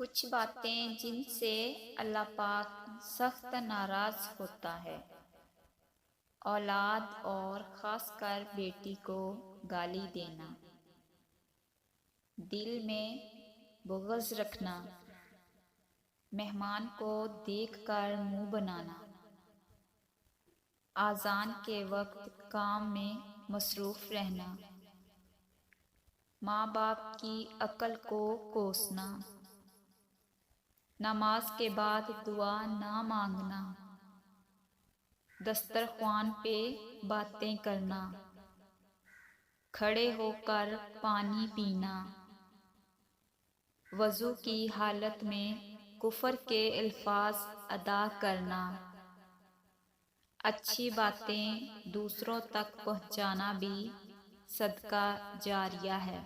کچھ باتیں جن سے اللہ پاک سخت ناراض ہوتا ہے۔ اولاد اور خاص کر بیٹی کو گالی دینا، دل میں بغض رکھنا، مہمان کو دیکھ کر منہ بنانا، اذان کے وقت کام میں مصروف رہنا، ماں باپ کی عقل کو کوسنا، نماز کے بعد دعا نہ مانگنا، دسترخوان پہ باتیں کرنا، کھڑے ہو کر پانی پینا، وضو کی حالت میں کفر کے الفاظ ادا کرنا، اچھی باتیں دوسروں تک پہنچانا بھی صدقہ جاریہ ہے۔